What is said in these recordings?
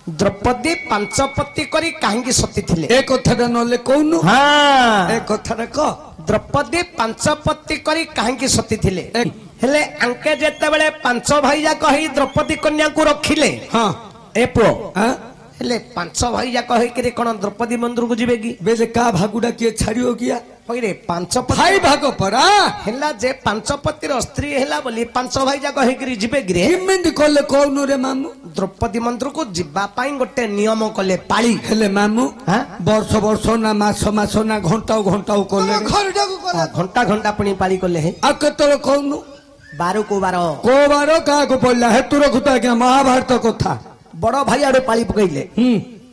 द्रौपदी पांचपति करी कहीं सती थिले ए कथा नले कहनु हाँ ए कथा कह द्रौपदी पांचपति करी कहीं सती थिले हेले अंके जेते बेले पांच भाई जाक ही द्रौपदी कन्या को रखिले हाँ ए पुओ हाँ हेले पांच भाई जाक ही कौन द्रौपदी मंदिर को जीवे कि बेले का भागुडा किए छाड़ियो किया रे पांच भाई भाग परा हेला जे पांचपति रो स्त्री हेला बोली पांच भाई जाक ही जीवे कि रे किमिंद कले कहनु रे मामू द्रौपदी मंदिर को जीवा पाई गोटे नियम कले पाली हेले मामू हाँ वर्ष वर्ष ना मास मास ना घंटा घंटा कले घंटा घंटा पुणी पाली कले है आ केतले कहनु बारो को बारो का को पड़ला हे तू रखुता क्या महाभारत कथा बड़ भाई आड़े पाली पकईले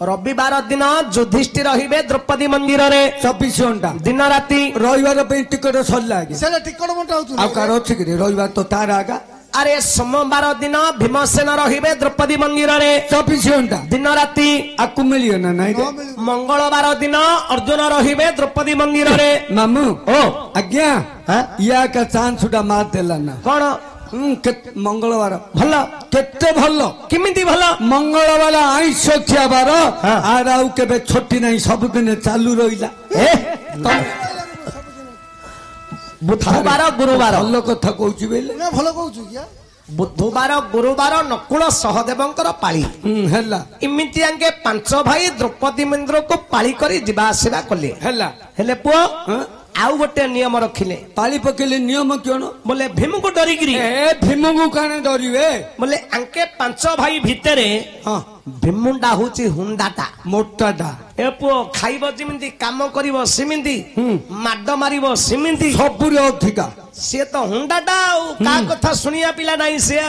रविवार दिन युधिष्ठिर रहिबे द्रौपदी मंदिर रे 24 घंटा दिन राति रविवार पे टिकट सरला सेला टिकट बंटा होतु आ कार अछि कि रविवार तो तार आगा अरे सोमवार दिन भीमसेन रहिबे द्रौपदी मंदिर रे 24 घंटा दिन राति आकु मिलियो ना नहीं मंगलवार दिन अर्जुन रहिबे द्रौपदी मंदिर रे मामू ओ आज्ञा या का चांस उडा मार देला ना कोन मंगलवार भल केते भल किमिति भल मंगलवार आइस खियाबार आर आउ केबे छोटी नहीं सब दिन चालू रहिला बुधवार गुरुवार भल कथा कहूची बेले ना भल कहूछु किया बुधवार गुरुवार नकुल सहदेवंकर पाली हैला इमिति आंके पांच भाई द्रौपदी मंदिर को पाली करी जिबा आसीबा कले हैला हेले पुओ आउ गोटे नियम रखिले पाली पकेले नियम क्यों बोले भीम को डरी गिरी ए भीम को काने डरिवे बोले आंके पांच भाई भितरे भीमुंडा होची हुंडाटा मोटाटा ए पुओ खाइबो जिमिंदी काम करिवो सिमिंदी माड मारिवो सिमिंदी सबुरे अधिका से तो हुंडाटा का कथा सुनिया पिला नहीं से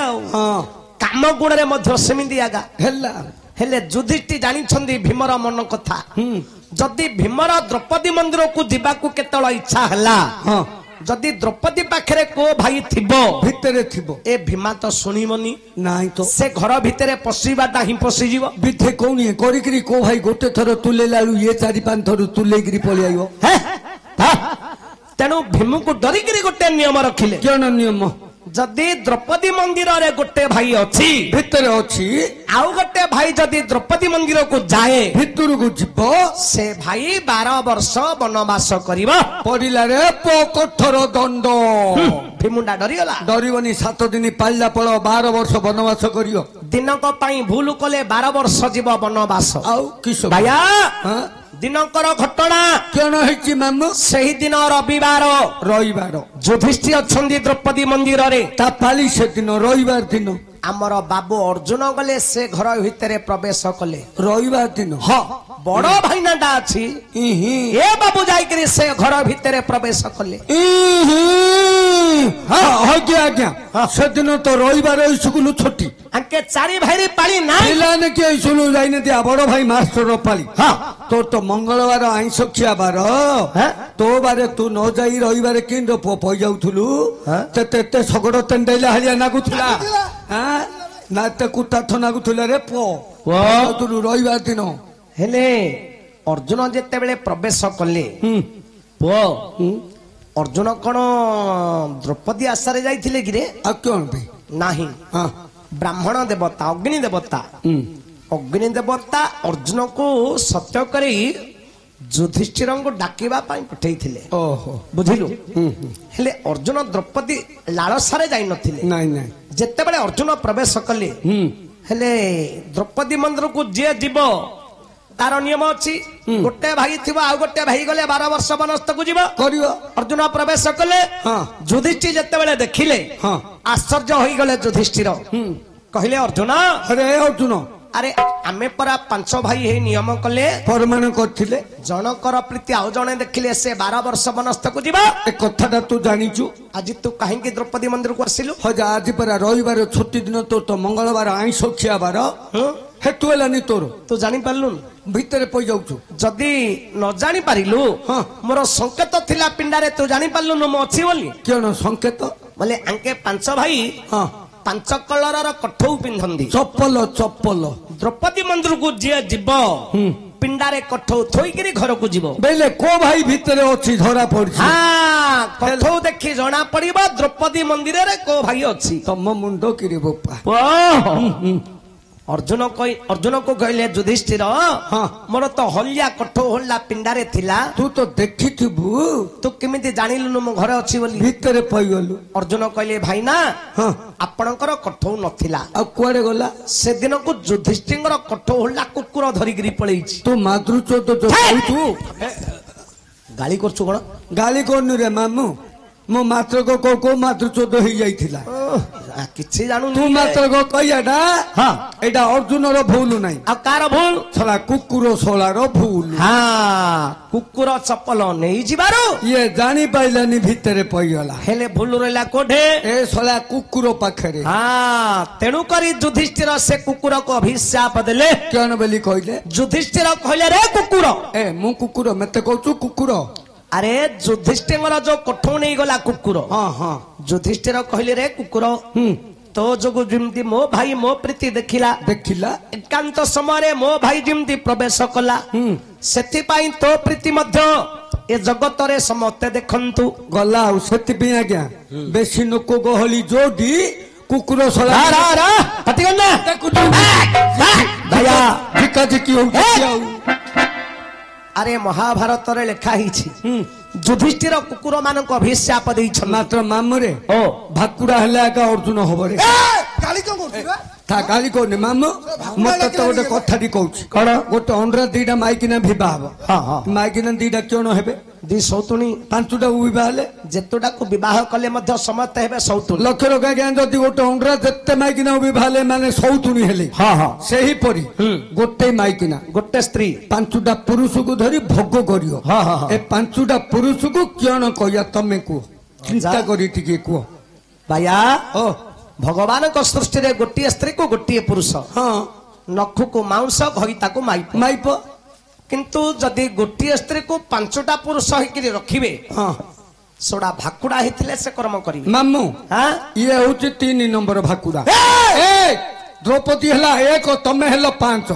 काम गुणरे मध्य सिमिंदी आगा हैला हेले युधिष्ठिर जानि छंदी भीमर मन कथा जदि भीमर द्रौपदी मंदिर को जीवाकू केतळ इच्छा हला जदि द्रौपदी पाखरे को भाई थिबो भितरे थिबो ए भीमा तो सुनिबनी नाही तो से घर भितरे पसिबाटा ही पसिजिवो बिथे कोनी करिकरी को भाई गोटे थरो तुले लालू ये 4-5 थरो तुलेगिरी पळि आइयो तेनु भीम को डरिगिरी गोटे नियम रखिले केन नियम जदि द्रौपदी मंदिर रे गोटे भाई अछि भितरे अछि आउ गोटे भाई जदि द्रौपदी मंदिर को जाए भितर को जिवो से भाई 12 वर्ष वनवास करिवो पड़िला रे कठोर दंड भीमुंडा डरिगला डरिवनी 7 दिन पाइला पळ 12 वर्ष वनवास करियो दिनक पाई भूल कले 12 वर्ष जीव वनवास आउ किस भाया दिनकर घटना केन हेची मामू सही दिन रविवार युधिष्ठिर अछंदी द्रौपदी मंदिर रे ता पाली से दिन रविवार दिन आमर बाबू अर्जुन गले से घर भितर प्रवेश कले रविवार दिन बड़ भाईनाटा अछि ए बाबू जाई से घर भितर प्रवेश कले आज्ञा से दिन तो रविवार स्कूल छुट्टी आके चारि भाई पाली ना के स्कूल जाइन दिया बड़ भाई मास्टर पाली तो तो मंगलवार आइंस खियाबार तो बारे तू न जाई रविवार किन पई जाउथुलु ते सगड़ तेंडेला हालिया नागुथुला ना ते कुटा थ नागुथुला रे पो तू रविवार दिन हेले अर्जुन जेते बेले प्रवेश कले पो अर्जुन कोन द्रौपदी आसारे जाइथिले कि रे आ कोन भाई नाही ब्राह्मण देवता अग्नि देवता अर्जुन को सत्य करी युधिष्ठिर को डाकिबा पाई पठेई थिले ओहो बुझिलु हेले अर्जुन द्रौपदी लालसारे जाई नथिले नाही नाही जेते बेले अर्जुन प्रवेश कले हेले द्रौपदी मंदिर को जे जीवो तार नियम अछि गोटे भाई थिबो आ गोटे भाई गले 12 वर्ष वनस्थ को जीवो करियो अर्जुन प्रवेश कले युधिष्ठिर जेते बेले देखिले आश्चर्य होई गले युधिष्ठिर कहले अर्जुन अरे अर्जुन अरे आमे परा 5 भाई हे नियम कले परमाण करथिले जनकर प्रीति आउ जणे देखिले से 12 वर्ष वनस्थ को जीवा ए कथाटा तू जानिचु आज तू काहे की द्रौपदी मंदिर को आसिलु हजा आज परा रविवार छुट्टी दिन तो मंगलवार आइंस खियाबार हेतु हेलानी तोर तू जानि पारलु भितरे पई जाउछु जदी न जानि पारिलु मोर संकेत थिला पिंडारे तू जानि पारलु न म अछि बोली केन संकेत बोले आंके 5 भाई 5 कलर कठौ पिंधंदी चप्पल द्रौपदी मंदिर को जे जीव पिंडारे कठौ थोइगिरी घर को जीव बेले को भाई भितरे अछि धरा पड़छि कठौ देखि जणा पड़िबा द्रौपदी मंदिर रे को भाई अछि तम मुंडो किरे बोपा अर्जुन को कहले युधिष्ठिर मोर तो हलिया कठो होला पिंडारे थिला तू तो देखिथिबु तू केमिति जानिलु मो घरे अछि बोली भितरे पइगलु अर्जुन कहले भाई ना आपणकर कठो नथिला आ कुआडे गला से दिन को युधिष्ठिर कठो होला कुकुर धरिगिरी पळेइछि तू मातृचोद जो कहू गाली करछु कोन गाली कोनु रे मामू मो मात्र को मात्र 14 ही जाइथिला किछि जानू तू मात्र को कहियाडा हां एटा अर्जुन रो भूल नाही आ कार भूल छला कुकुर सोला रो भूल हां कुकुर चप्पल नहीं जिबारो ये जानी पाइलानी भितरे पइगला हेले भूल रहला कोठे ए सोला कुकुर पाखरे हां तेनु करी युधिष्ठिर से कुकुर को अभिशाप देले केन बेली कहले युधिष्ठिर कहले रे कुकुर ए मु कुकुर मते कहू कुकुर अरे युधिष्ठिर जो कोठो नहीं गला कुकुर हाँ हाँ युधिष्ठिर कहले रे कुकुर तो जो जिमती मो भाई मो प्रीति देखिला एकांत समय मो भाई जिमती प्रवेश कला सेति पाई तो प्रीति मध्य ए जगत रे समस्ते देखंतु गला सेति पे आज्ञा बेसी नको गहली जोडी कुकुर सला रा रा पतिगन्ना देखु भैया जिका जिकी हो अरे महाभारत रे लिखा हिछि युधिष्ठिर कुकुर मानक अभिशाप दैछ मात्र मामुरे ओ भाकुड़ा हला का अर्जुन होबरे गाली कोन करछु रे था गाली कोने मामु मत तो गोटे कथाटी कहूछि कोन गोटे अंडरा दीटा माइकिना विवाह हो हां हां माइकिना दीटा क्यों हेबे दी सौतुणी पांचटा विवाह ले जेतोडा को विवाह कले मध्य समस्त हेबे सौतुणी लक्ष रखा ज्ञा जदि गोटे अंडरा जत्ते माइकिना विवाह ले माने सौतुणी हेले हां हां सेही परी गोटे माइकिना गोटे स्त्री पांचटा पुरुष को धरी भोग करियो हां हां ए पांचटा पुरुष को क्यों कहया तमे को चिंता करी टिके को भैया ओ भगवान को सृष्टि रे गोटे स्त्री को गोटे पुरुष हाँ नखु को मांस घईता को माइप माइप किंतु जदि गोटे स्त्री को पांचटा पुरुष होइकरी रखिबे हाँ सोडा भाकुड़ा हितले से कर्म करिवे मामू हां ये होची 3 नंबर भाकुड़ा ए द्रौपदी हला 1 तमे हलो 5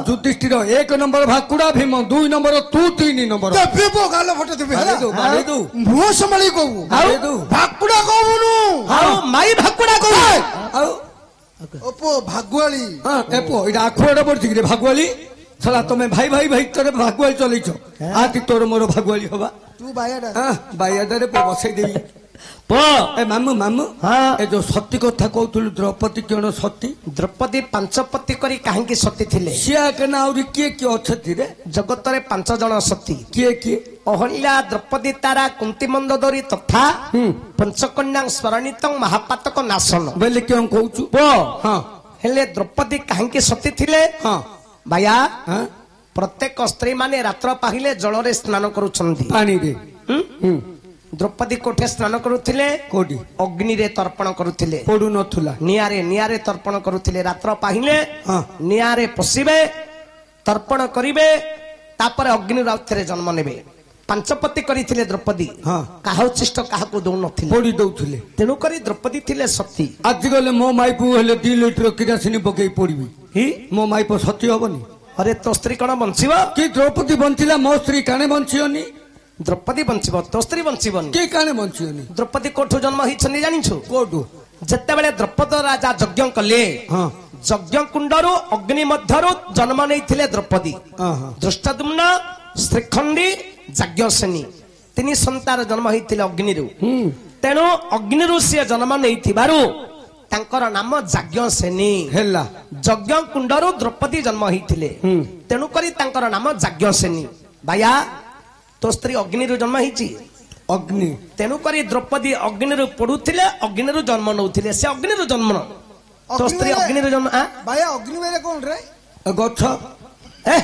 युधिष्ठिर 1 नंबर भाकुड़ा भीम 2 नंबर तू 3 नंबर तबे बो गाल फटे देबे हला मारे दो मुंह संभाली कहू मारे दो भाकुड़ा कहूनु हां माई भाकुड़ा कहू आओ ओपो भागवाली हां एपो इडा आखुड़ा पड़छि रे भागवाली छला तमे भाई भाई भाई तोरे भागवाली चलैछो आती तोर मोर भागवाली होबा तू बायाडा हां बायाडा रे बसै देई पो ए मामू मामू हां ए जो सती कथा कहतुल द्रौपदी केण सती द्रौपदी पांचपति करी काहे की सती थिले सिया के ना और के अछती रे जगत रे 5 जण सती के अहल्या द्रौपदी तारा कुंती मंदोदरी तथा पंचकन्या स्मरणितं महापातक नाशन बेले क्यों कहूचु पो हां हेले द्रौपदी काहे की सती थिले हां भैया हां प्रत्येक स्त्री माने रात्र पाहिले जल रे स्नान करूछंती पानी रे द्रौपदी कोठे स्नान करुथिले कोडी अग्नि रे तर्पण करुथिले पडु नथुला नियारे तर्पण करुथिले रात्र पाहिले हां नियारे पसिबे तर्पण करिवे तापर अग्नि राउथरे जन्म नेबे पांचपति करिथिले द्रौपदी हां काहा उचिष्ट काहा को दउ नथिले पडी दउथिले तेनु करी द्रौपदी थिले सती आज गले मो माइपु हेले 2 लीटर किरासिनी पकई पड़बी ही मो माइप सती होबनी अरे तो स्त्री कोन बंचिबो कि द्रौपदी बंचिला मो स्त्री काने बंचियोनी द्रौपदी बंचिबो तो स्त्री बंचिबोनी के काने बंचियोनी द्रौपदी कोठु जन्म हिछनी जानिछु कोडु जत्ते बेले द्रौपद राजा यज्ञ कले हां यज्ञ कुंडरू अग्नि मध्यरु जन्म नैथिले द्रौपदी हां हां दृष्टद्युम्न श्रीखंडी याज्ञसेनी तिनी संतान जन्म होइथिले अग्निरु तेनु अग्निरु से जन्म नैथिबारु तांकर नाम याज्ञसेनी हेला यज्ञ कुंडरू द्रौपदी जन्म होइथिले तेनु करी तांकर नाम याज्ञसेनी भैया तो स्त्री अग्निरु जन्म होइछि अग्नि तेनु करी द्रौपदी अग्निरु पडुथिले अग्निरु जन्म नउथिले से अग्निरु जन्म तो स्त्री अग्निरु जन्म आ बाया अग्नि बेले कोन रे गछ ए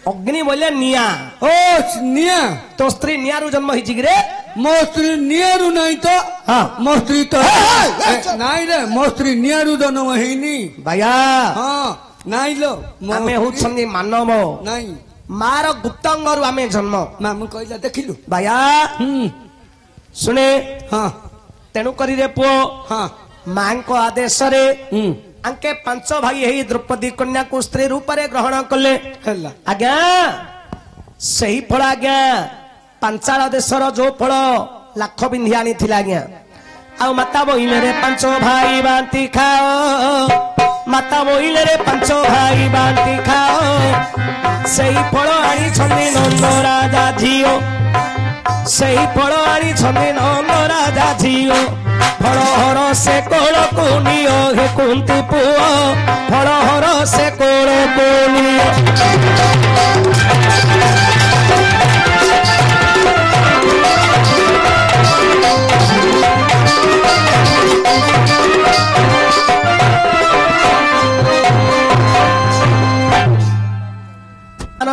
अग्नि बोले निया ओ निया तो स्त्री नियारु जन्म हिछि रे मो स्त्री नियारु नहीं तो हां मो स्त्री तो नहीं रे मो स्त्री नियारु जन्म हेनी भैया हां नहीं लो आमे होछनी मानव नहीं मार गुप्तांगरु आमे जन्म मामू कहला देखिलु भैया सुने हां तेनु करी रे पो हां मां को आदेश रे अंके 5 भाई हेई द्रौपदी कन्या को स्त्री रूप रे ग्रहण कले हेला आज्ञा सही फल आज्ञा पांचाल देशर जो फल लाख बिंधी आनी थिला आज्ञा आ माता बहिन रे 5 भाई बांती खाओ ମାତା ବୋଇଲେ ପାଞ୍ଚ ଭାଇ ବାଣ୍ଟି ଖାଅ ସେଇ ଫଳ ଆଣିଛନ୍ତି ନନ୍ଦ ରାଜା ଝିଅ ସେଇ ଫଳ ଆଣିଛନ୍ତି ନନ୍ଦ ରାଜା ଝିଅ ଫଳ ହର ସେ କୋଳକୁ ନିଅ ହେ କୁନ୍ତି ପୁଅ ଫଳ ହର ସେ କୋଳକୁ ନିଅ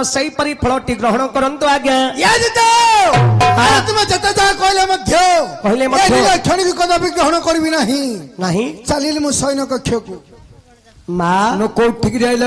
ସେଇପରି ଫଳଟି ଗ୍ରହଣ କରନ୍ତୁ ଆଜ୍ଞା ତୁମେ ଯେତେ ଯାହା କହିଲେ ମଧ୍ୟ କ୍ଷଣିକ କଦାପି ଗ୍ରହଣ କରିବି ନାହିଁ ନାହିଁ ଚାଲିଲି ମୁଁ ସୈନ୍ୟ କକ୍ଷକୁ ମା କୋଉଠିକି ଯାଇଲ